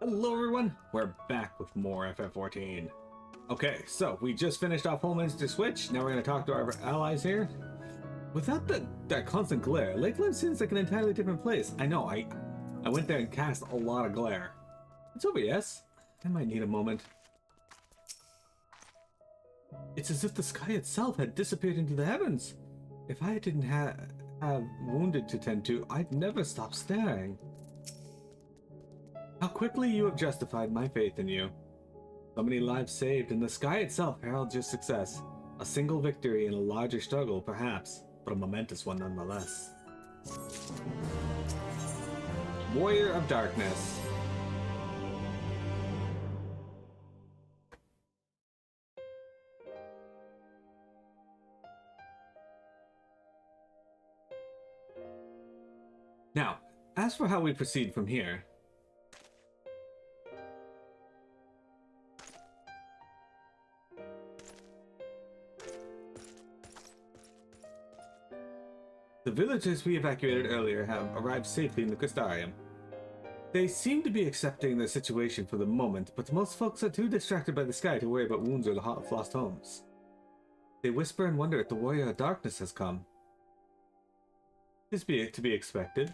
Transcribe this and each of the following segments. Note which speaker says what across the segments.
Speaker 1: Hello everyone, we're back with more FF14. Okay, so we just finished off Homeminster Switch, now we're going to talk to our allies here. Without that constant glare, Lakeland seems like an entirely different place. I know, I went there and cast a lot of glare. It's over, yes? I might need a moment. It's as if the sky itself had disappeared into the heavens. If I didn't have wounded to tend to, I'd never stop staring. How quickly you have justified my faith in you. So many lives saved, and the sky itself heralds your success. A single victory in a larger struggle, perhaps, but a momentous one nonetheless. Warrior of Darkness. Now, as for how we proceed from here, the villagers we evacuated earlier have arrived safely in the Crystarium. They seem to be accepting their situation for the moment, but most folks are too distracted by the sky to worry about wounds or the lost homes. They whisper and wonder if the Warrior of Darkness has come. This be to be expected.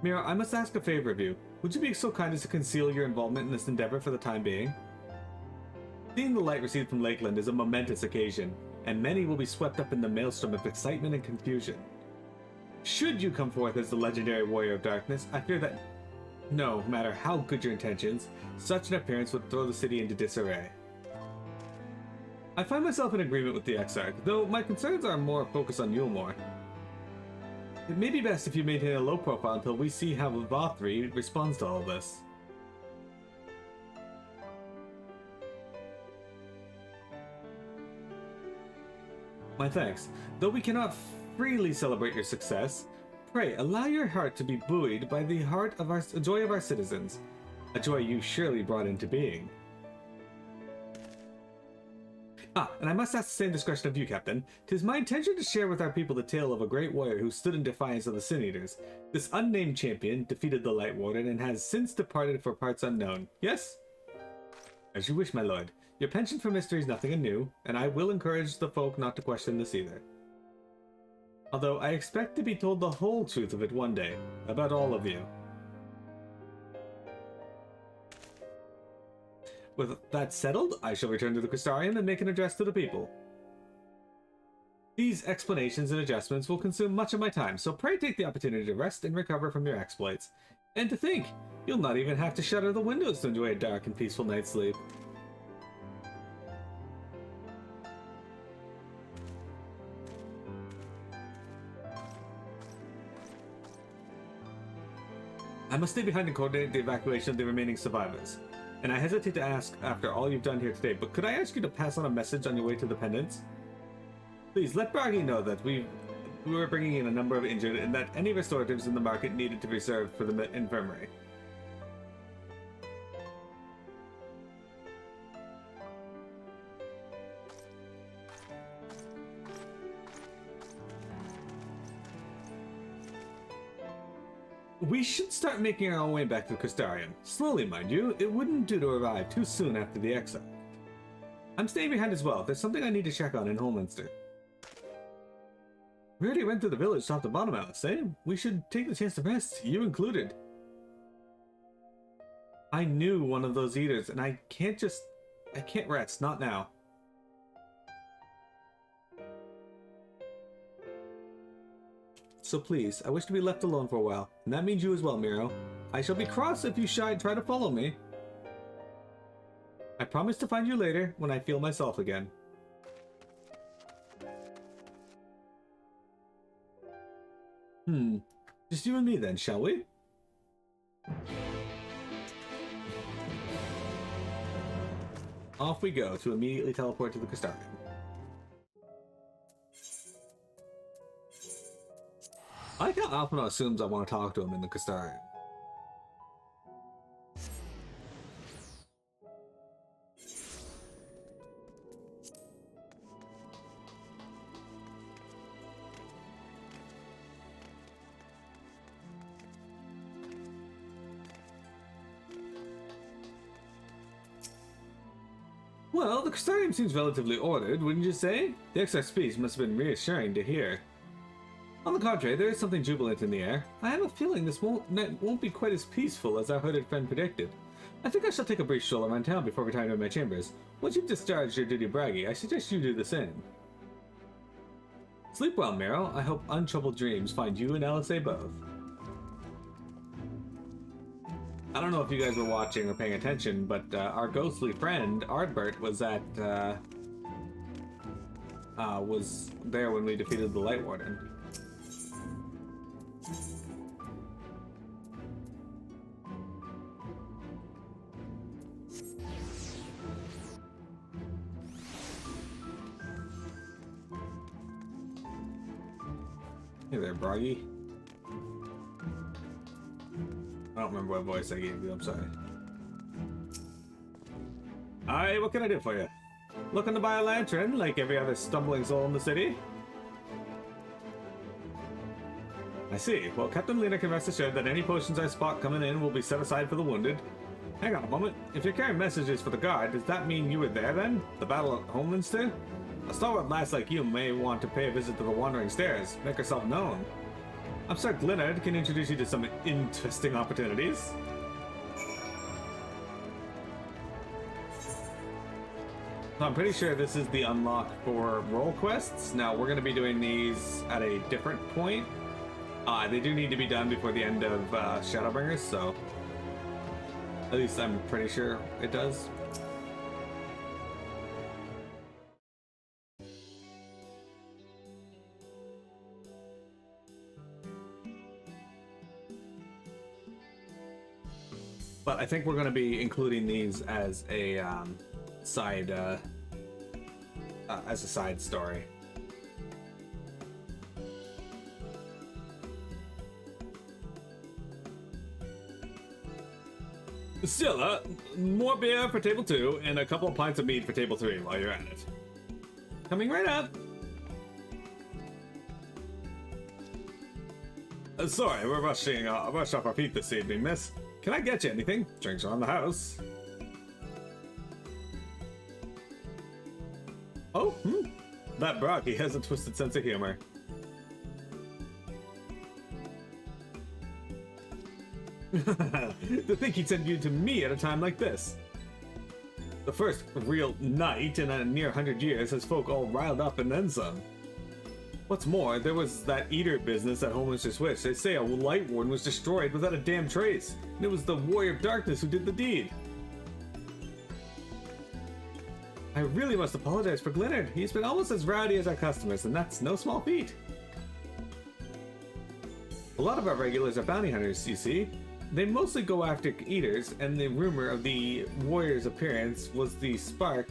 Speaker 1: Mira, I must ask a favor of you. Would you be so kind as to conceal your involvement in this endeavor for the time being? Seeing the light received from Lakeland is a momentous occasion, and many will be swept up in the maelstrom of excitement and confusion. Should you come forth as the legendary Warrior of Darkness, I fear that, no matter how good your intentions, such an appearance would throw the city into disarray. I find myself in agreement with the Exarch, though my concerns are more focused on Eulmore. It may be best if you maintain a low profile until we see how Vothri responds to all this. My thanks. Though we cannot freely celebrate your success, pray allow your heart to be buoyed by the joy of our citizens, a joy you surely brought into being. And I must ask the same discretion of you, Captain. 'Tis my intention to share with our people the tale of a great warrior who stood in defiance of the Sin Eaters. This unnamed champion defeated the Light Warden and has since departed for parts unknown. Yes? As you wish, my lord. Your penchant for mystery is nothing anew, and I will encourage the folk not to question this either. Although I expect to be told the whole truth of it one day, about all of you. With that settled, I shall return to the Crystarium and make an address to the people. These explanations and adjustments will consume much of my time, so pray take the opportunity to rest and recover from your exploits. And to think, you'll not even have to shutter the windows to enjoy a dark and peaceful night's sleep. I must stay behind and coordinate the evacuation of the remaining survivors. And I hesitate to ask after all you've done here today, but could I ask you to pass on a message on your way to the Pendants? Please let Bragi know that we were bringing in a number of injured and that any restoratives in the market needed to be reserved for the infirmary. We should start making our own way back to the Crystarium. Slowly, mind you. It wouldn't do to arrive too soon after the exile. I'm staying behind as well. There's something I need to check on in Homeminster. We already went through the village top to bottom, Alice, eh? We should take the chance to rest, you included. I knew one of those eaters, and I can't rest, not now. So please, I wish to be left alone for a while, and that means you as well, Miro. I shall be cross if you try to follow me. I promise to find you later, when I feel myself again. Just you and me then, shall we? Off we go to immediately teleport to the Crystarium. I like how Alphino assumes I want to talk to him in the Crystarium. Well, the Crystarium seems relatively ordered, wouldn't you say? The XR speech must have been reassuring to hear. On the contrary, there is something jubilant in the air. I have a feeling this night won't be quite as peaceful as our hooded friend predicted. I think I shall take a brief stroll around town before retiring to my chambers. Once you've discharged your duty braggy, I suggest you do the same. Sleep well, Miro. I hope untroubled dreams find you and LSA both. I don't know if you guys were watching or paying attention, but our ghostly friend, Ardbert, was there when we defeated the Light Warden. Hey there, Broggy. I don't remember what voice I gave you, I'm sorry. Hi, what can I do for you? Looking to buy a lantern, like every other stumbling soul in the city? I see. Well, Captain Lena can rest assured that any potions I spot coming in will be set aside for the wounded. Hang on a moment. If you're carrying messages for the guard, does that mean you were there then? The battle at Homeminster? A stalwart lass like you may want to pay a visit to the Wandering Stairs. Make herself known. I'm Sir Glynnard can introduce you to some interesting opportunities. So I'm pretty sure this is the unlock for role quests. Now we're going to be doing these at a different point. They do need to be done before the end of Shadowbringers, so at least I'm pretty sure it does. But I think we're going to be including these as a side story. Still, more beer for table 2 and a couple of pints of mead for table 3 while you're at it. Coming right up. Sorry, we're rushing off our feet this evening, miss. Can I get you anything? Drinks around the house. Oh, that Brocky has a twisted sense of humor. To think he'd send you to me at a time like this. The first real night in a near 100 years has folk all riled up and then some. What's more, there was that eater business at Homeminster Switch. They say a Light Warden was destroyed without a damn trace, and it was the Warrior of Darkness who did the deed. I really must apologize for Glynnard. He's been almost as rowdy as our customers, and that's no small feat. A lot of our regulars are bounty hunters, you see. They mostly go after eaters, and the rumor of the warrior's appearance was the spark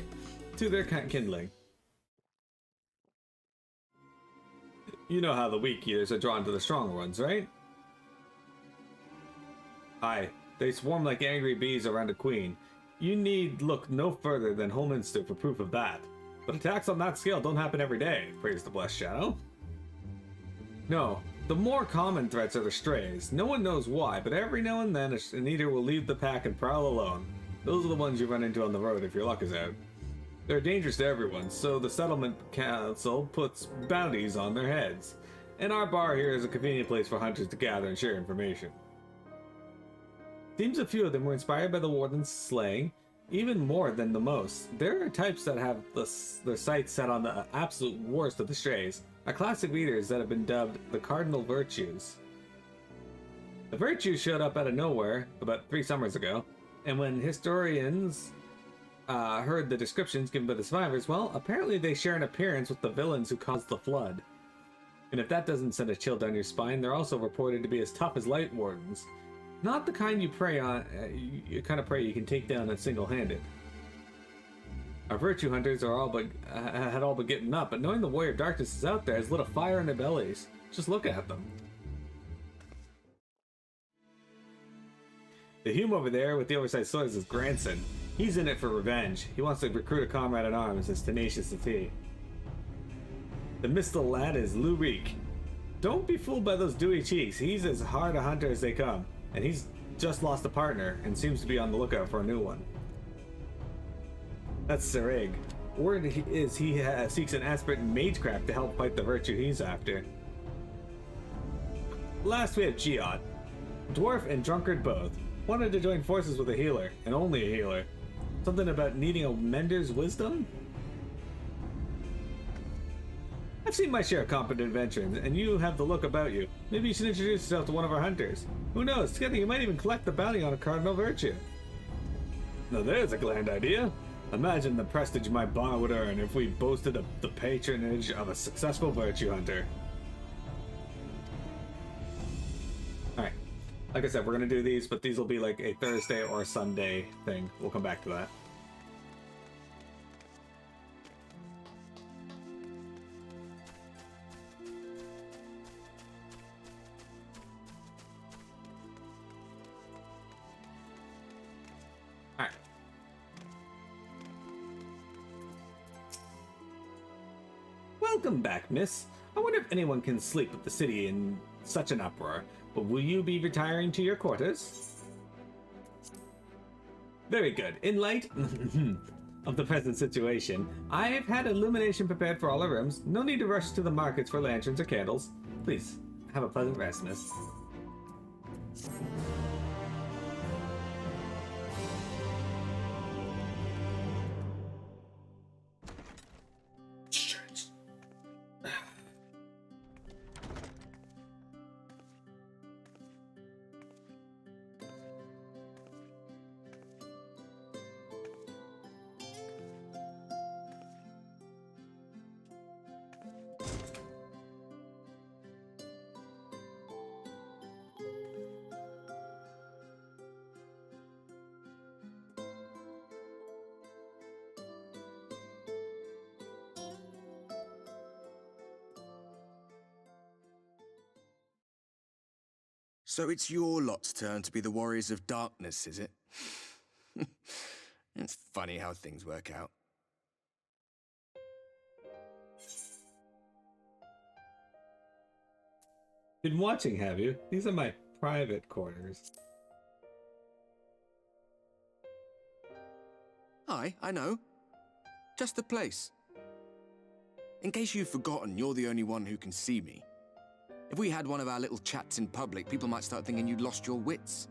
Speaker 1: to their kindling. You know how the weak eaters are drawn to the strong ones, right? Aye, they swarm like angry bees around a queen. You need look no further than Homeminster for proof of that. But attacks on that scale don't happen every day, praise the blessed Shadow. No, the more common threats are the strays. No one knows why, but every now and then an eater will leave the pack and prowl alone. Those are the ones you run into on the road if your luck is out. They're dangerous to everyone, so the settlement council puts bounties on their heads. And our bar here is a convenient place for hunters to gather and share information. Seems a few of them were inspired by the Warden's slaying, even more than the most. There are types that have their sights set on the absolute worst of the strays, are classic leaders that have been dubbed the Cardinal Virtues. The Virtues showed up out of nowhere about 3 summers ago, and when historians heard the descriptions given by the survivors, well, apparently they share an appearance with the villains who caused the flood. And if that doesn't send a chill down your spine, they're also reported to be as tough as Light Wardens. Not the kind you prey on, kind of prey you can take down single-handed. Our virtue hunters are had all but getting up, but knowing the Warrior of Darkness is out there has lit a fire in their bellies. Just look at them. The Hume over there with the oversized swords is Granson. He's in it for revenge. He wants to recruit a comrade at arms as tenacious as he. The Mistle lad is Lou Reek. Don't be fooled by those dewy cheeks. He's as hard a hunter as they come, and he's just lost a partner and seems to be on the lookout for a new one. That's Serig. Word is he seeks an aspirant in magecraft to help fight the virtue he's after. Last we have Geod. Dwarf and drunkard both. Wanted to join forces with a healer, and only a healer. Something about needing a mender's wisdom? I've seen my share of competent veterans, and you have the look about you. Maybe you should introduce yourself to one of our hunters. Who knows, together you might even collect the bounty on a cardinal virtue. Now there's a grand idea. Imagine the prestige my bar would earn if we boasted of the patronage of a successful virtue hunter. Alright, like I said, we're gonna do these, but these will be like a Thursday or a Sunday thing. We'll come back to that. Alright. Welcome back, miss. I wonder if anyone can sleep with the city in such an uproar, but will you be retiring to your quarters? Very good. In light of the present situation, I've had illumination prepared for all our rooms. No need to rush to the markets for lanterns or candles. Please, have a pleasant rest, miss.
Speaker 2: So it's your lot's turn to be the Warriors of Darkness, is it? It's funny how things work out.
Speaker 1: Been watching, have you? These are my private quarters.
Speaker 2: Aye, I know. Just the place. In case you've forgotten, you're the only one who can see me. If we had one of our little chats in public, people might start thinking you'd lost your wits.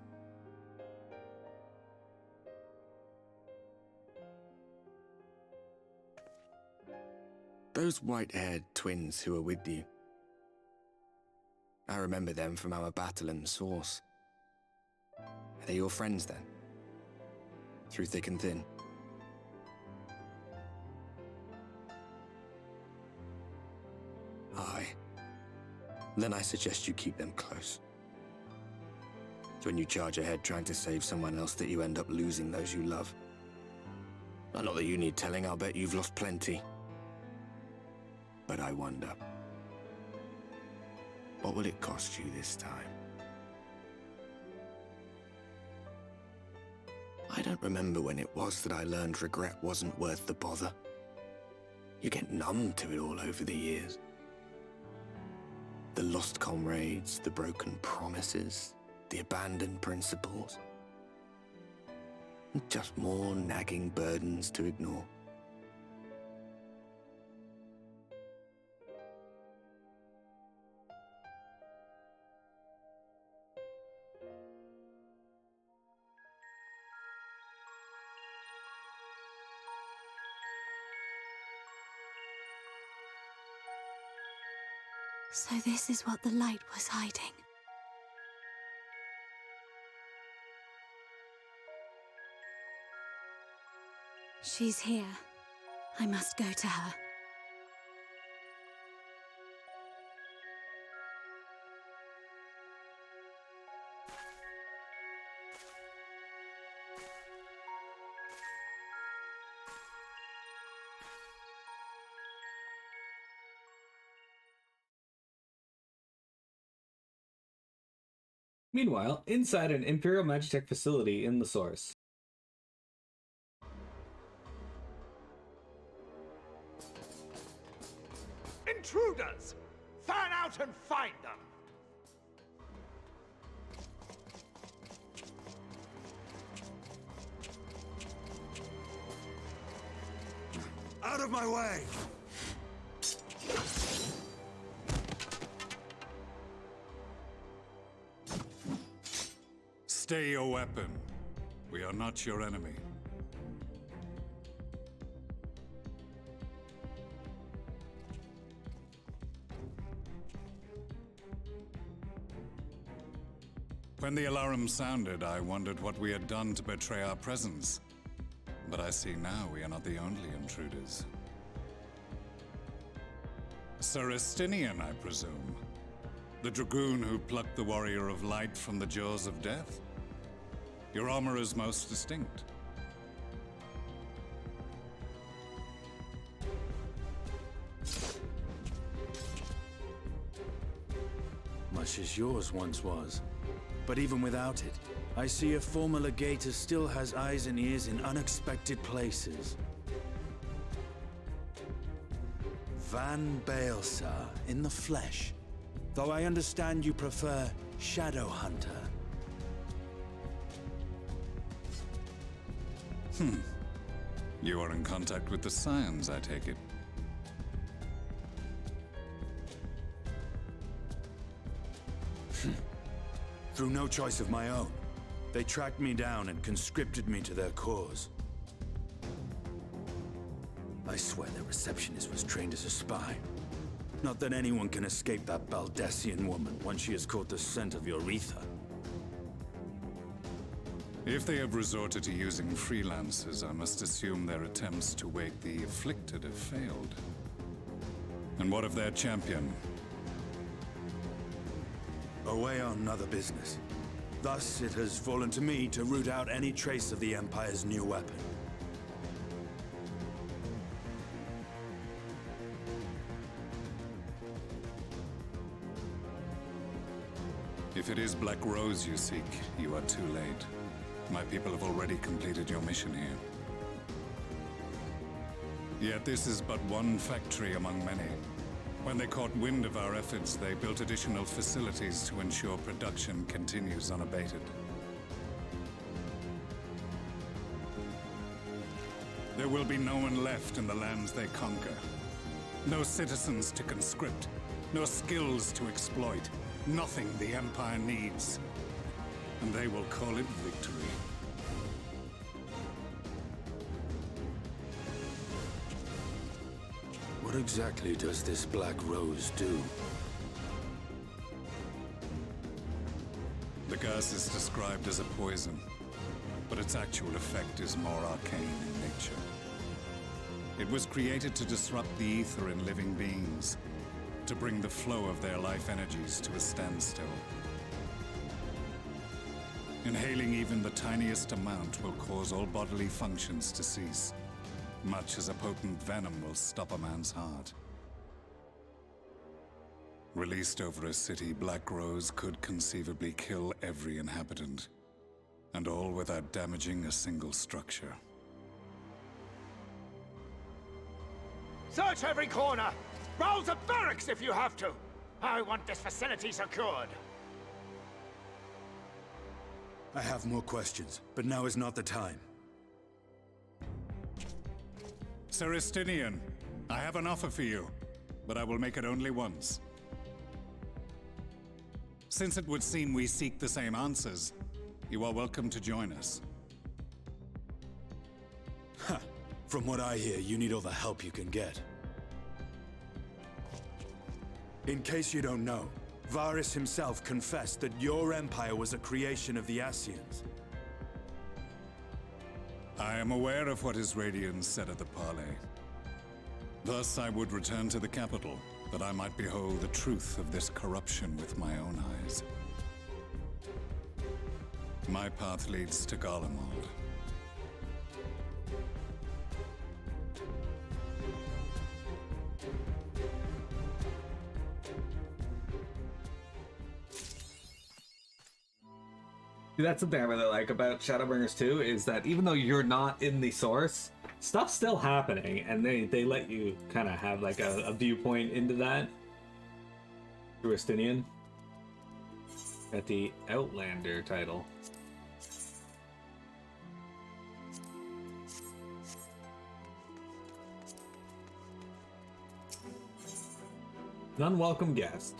Speaker 2: Those white-haired twins who are with you. I remember them from our battle in the Source. Are they your friends then? Through thick and thin? Aye. Then I suggest you keep them close. It's when you charge ahead trying to save someone else that you end up losing those you love. Not that you need telling, I'll bet you've lost plenty. But I wonder, what will it cost you this time? I don't remember when it was that I learned regret wasn't worth the bother. You get numb to it all over the years. The lost comrades, the broken promises, the abandoned principles. And just more nagging burdens to ignore.
Speaker 3: So this is what the light was hiding. She's here. I must go to her.
Speaker 1: Meanwhile, inside an Imperial Magitech facility in the Source.
Speaker 4: Intruders! Fan out and find them!
Speaker 5: of my way!
Speaker 6: Stay your weapon. We are not your enemy. When the alarm sounded, I wondered what we had done to betray our presence. But I see now we are not the only intruders. Sir Estinian, I presume. The dragoon who plucked the Warrior of Light from the jaws of death? Your armor is most distinct.
Speaker 5: Much as yours once was. But even without it, I see a former legator still has eyes and ears in unexpected places. Van Baelsar, in the flesh. Though I understand you prefer Shadow Hunter.
Speaker 6: You are in contact with the Scions, I take it.
Speaker 5: Through no choice of my own. They tracked me down and conscripted me to their cause. I swear their receptionist was trained as a spy. Not that anyone can escape that Baldessian woman once she has caught the scent of your ether.
Speaker 6: If they have resorted to using freelancers, I must assume their attempts to wake the afflicted have failed. And what of their champion?
Speaker 5: Away on other business. Thus, it has fallen to me to root out any trace of the Empire's new weapon.
Speaker 6: If it is Black Rose you seek, you are too late. My people have already completed your mission here. Yet this is but one factory among many. When they caught wind of our efforts, they built additional facilities to ensure production continues unabated. There will be no one left in the lands they conquer. No citizens to conscript. No skills to exploit. Nothing the Empire needs. And they will call it victory.
Speaker 5: What exactly does this Black Rose do?
Speaker 6: The gas is described as a poison, but its actual effect is more arcane in nature. It was created to disrupt the ether in living beings, to bring the flow of their life energies to a standstill. Inhaling even the tiniest amount will cause all bodily functions to cease, much as a potent venom will stop a man's heart. Released over a city, Black Rose could conceivably kill every inhabitant, and all without damaging a single structure.
Speaker 4: Search every corner! Rouse the barracks if you have to! I want this facility secured!
Speaker 5: I have more questions, but now is not the time.
Speaker 6: Sir Estinian, I have an offer for you, but I will make it only once. Since it would seem we seek the same answers, you are welcome to join us.
Speaker 5: Ha! From what I hear, you need all the help you can get. In case you don't know, Varys himself confessed that your empire was a creation of the Ascians.
Speaker 6: I am aware of what his Radiance said at the parley. Thus I would return to the capital, that I might behold the truth of this corruption with my own eyes. My path leads to Garlemald.
Speaker 1: See, that's something I really like about Shadowbringers 2, is that even though you're not in the source, stuff's still happening, and they let you kind of have like a viewpoint into that. Through Estinian. At the Outlander title. An unwelcome guest.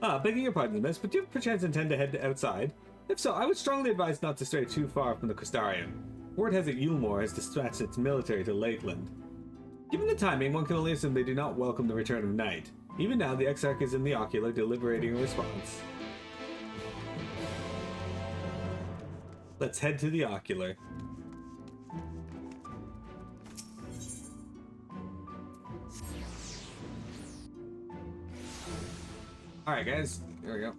Speaker 1: Begging your pardon, miss, but do you perchance intend to head outside? If so, I would strongly advise not to stray too far from the Crystarium. Word has it Eulmore has dispatched its military to Lakeland. Given the timing, one can only assume they do not welcome the return of night. Even now, the Exarch is in the Ocular, deliberating a response. Let's head to the Ocular. Alright guys, here we go.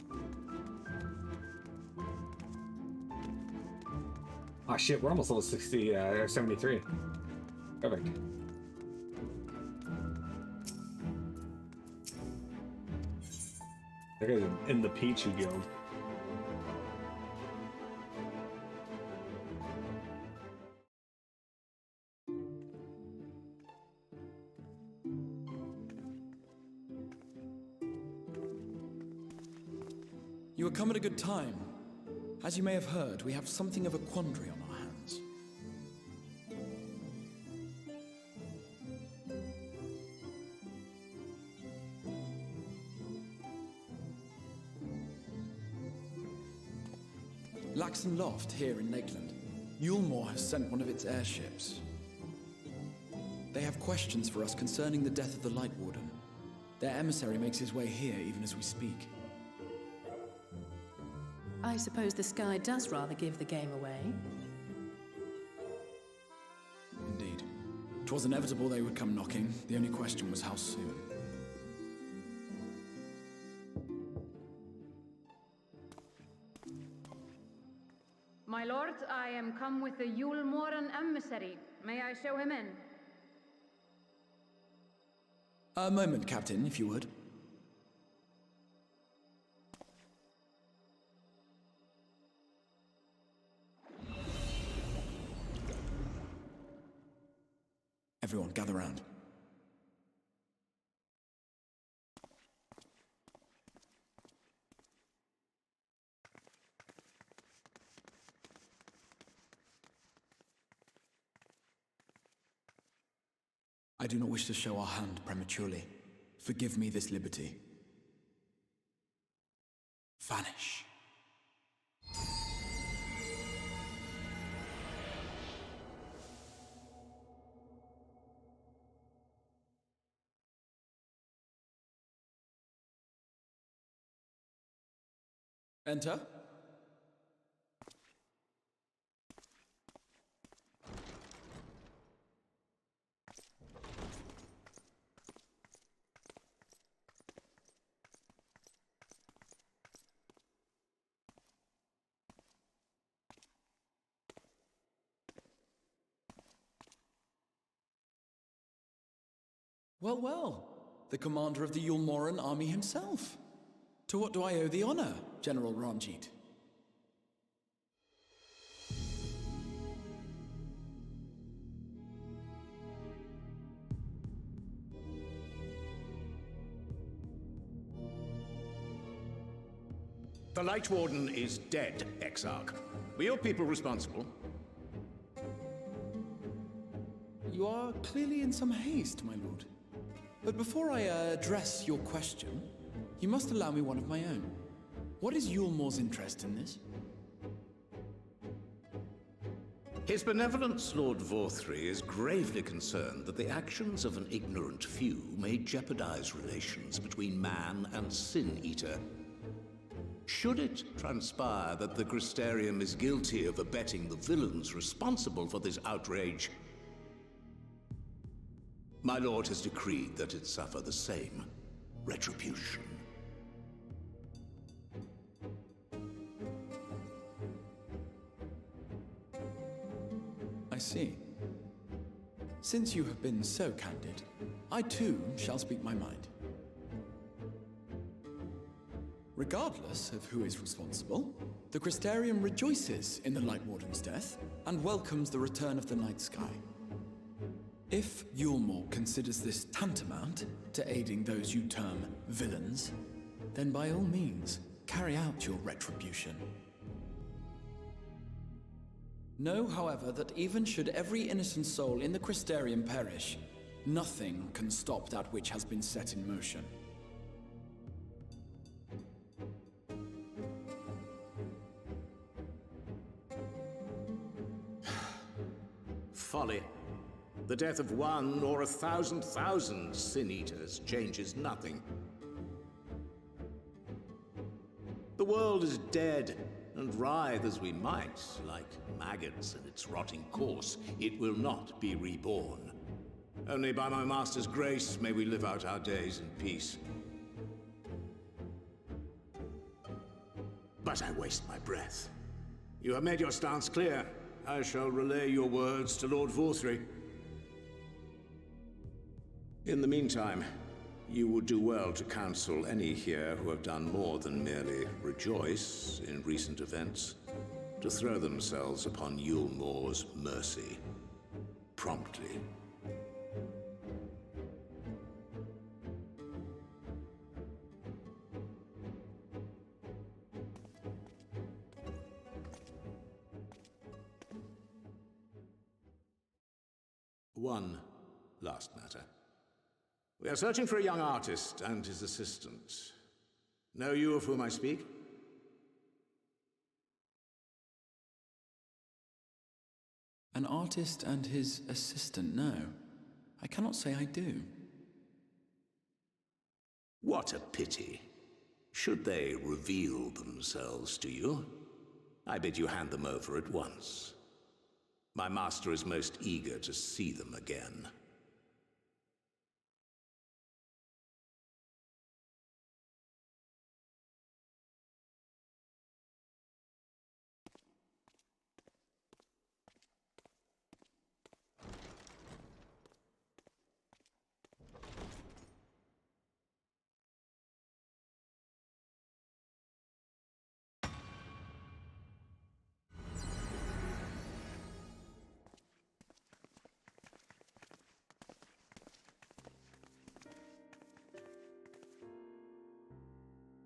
Speaker 1: Oh shit, we're almost level 60, or 73. Perfect. That guy's in the Pichu Guild.
Speaker 7: You have come at a good time. As you may have heard, we have something of a quandary on our hands. Laxon Loft, here in Lakeland. Eulmore has sent one of its airships. They have questions for us concerning the death of the Light Warden. Their emissary makes his way here even as we speak.
Speaker 8: I suppose the sky does rather give the game away.
Speaker 7: Indeed. 'Twas inevitable they would come knocking. The only question was how soon.
Speaker 9: My lord, I am come with the Eulmoran emissary. May I show him in?
Speaker 7: A moment, Captain, if you would. Everyone, gather round. I do not wish to show our hand prematurely. Forgive me this liberty. Vanish. Enter. Well, well, the commander of the Eulmoran army himself. To what do I owe the honor, General Ranjit?
Speaker 4: The Light Warden is dead, Exarch. Were your people responsible?
Speaker 7: You are clearly in some haste, my lord. But before I address your question, you must allow me one of my own. What is Eulmore's interest in this?
Speaker 10: His Benevolence, Lord Vorthry, is gravely concerned that the actions of an ignorant few may jeopardize relations between man and Sin-Eater. Should it transpire that the Crystarium is guilty of abetting the villains responsible for this outrage, my lord has decreed that it suffer the same retribution.
Speaker 7: I see. Since you have been so candid, I too shall speak my mind. Regardless of who is responsible, the Crystarium rejoices in the Light Warden's death and welcomes the return of the night sky. If Eulmore considers this tantamount to aiding those you term villains, then by all means, carry out your retribution. Know, however, that even should every innocent soul in the Crystarium perish, Nothing can stop that which has been set in motion.
Speaker 10: Folly. The death of one or 1,000,000 Sin-Eaters changes nothing. The world is dead, and writhe as we might, like maggots in its rotting course, it will not be reborn. Only by my master's grace may we live out our days in peace. But I waste my breath. You have made your stance clear. I shall relay your words to Lord Vorthry. In the meantime, you would do well to counsel any here who have done more than merely rejoice in recent events, to throw themselves upon Eulmore's mercy, promptly. One last matter. We are searching for a young artist and his assistant. Know you of whom I speak?
Speaker 7: An artist and his assistant, no. I cannot say I do.
Speaker 10: What a pity. Should they reveal themselves to you, I bid you hand them over at once. My master is most eager to see them again.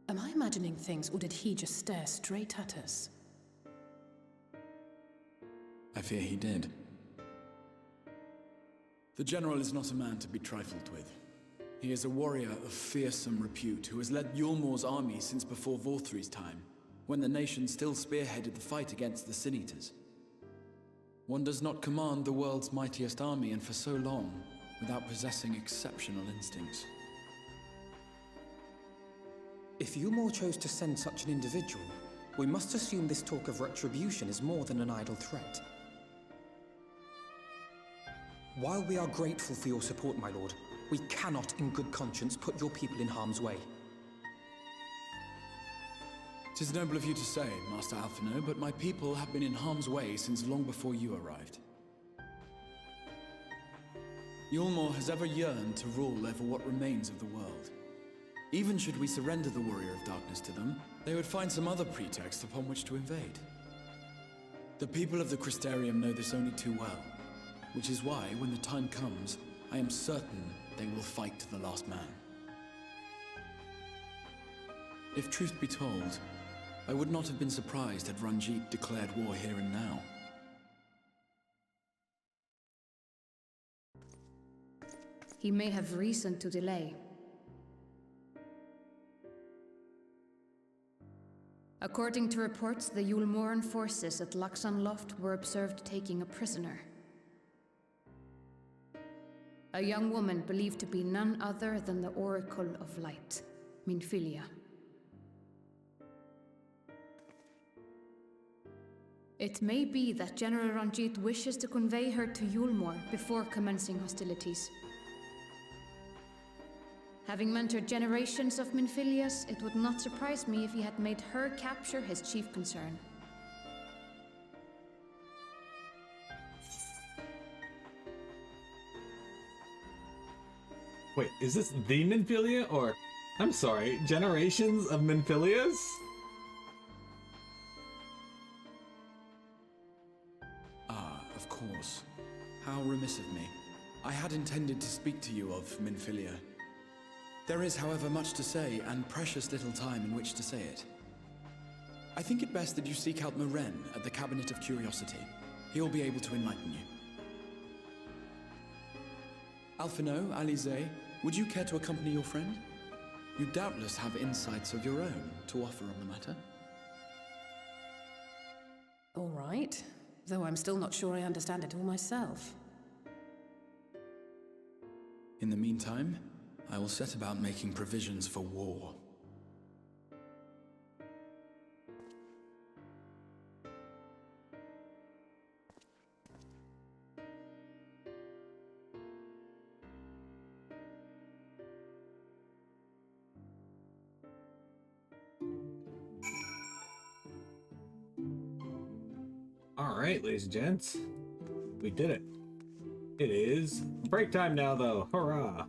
Speaker 8: Am I imagining things, or did he just stare straight at us?
Speaker 7: I fear he did. The General is not a man to be trifled with. He is a warrior of fearsome repute who has led Eulmore's army since before Vorthry's time, when the nation still spearheaded the fight against the Sin-Eaters. One does not command the world's mightiest army, and for so long, without possessing exceptional instincts.
Speaker 11: If Eulmore chose to send such an individual, we must assume this talk of retribution is more than an idle threat. While we are grateful for your support, my lord, we cannot in good conscience put your people in harm's way.
Speaker 7: It is noble of you to say, Master Alphino, but my people have been in harm's way since long before you arrived. Eulmore has ever yearned to rule over what remains of the world. Even should we surrender the Warrior of Darkness to them, they would find some other pretext upon which to invade. The people of the Crystarium know this only too well, which is why, when the time comes, I am certain they will fight to the last man. If truth be told, I would not have been surprised had Ranjit declared war here and now.
Speaker 9: He may have reason to delay. According to reports, the Eulmoran forces at Laxan Loft were observed taking a prisoner. A young woman believed to be none other than the Oracle of Light, Minfilia. It may be that General Ranjit wishes to convey her to Eulmore before commencing hostilities. Having mentored generations of Minfilias, it would not surprise me if he had made her capture his chief concern.
Speaker 1: Wait, is this the Minfilia, or... I'm sorry, generations of Minfilias?
Speaker 7: Ah, of course. How remiss of me. I had intended to speak to you of Minfilia. There is, however, much to say, and precious little time in which to say it. I think it best that you seek out Moren at the Cabinet of Curiosity. He will be able to enlighten you. Alphino, Alize, would you care to accompany your friend? You doubtless have insights of your own to offer on the matter.
Speaker 8: All right, though I'm still not sure I understand it all myself.
Speaker 7: In the meantime, I will set about making provisions for war.
Speaker 1: Alright, ladies and gents. We did it. It is break time now, though. Hurrah!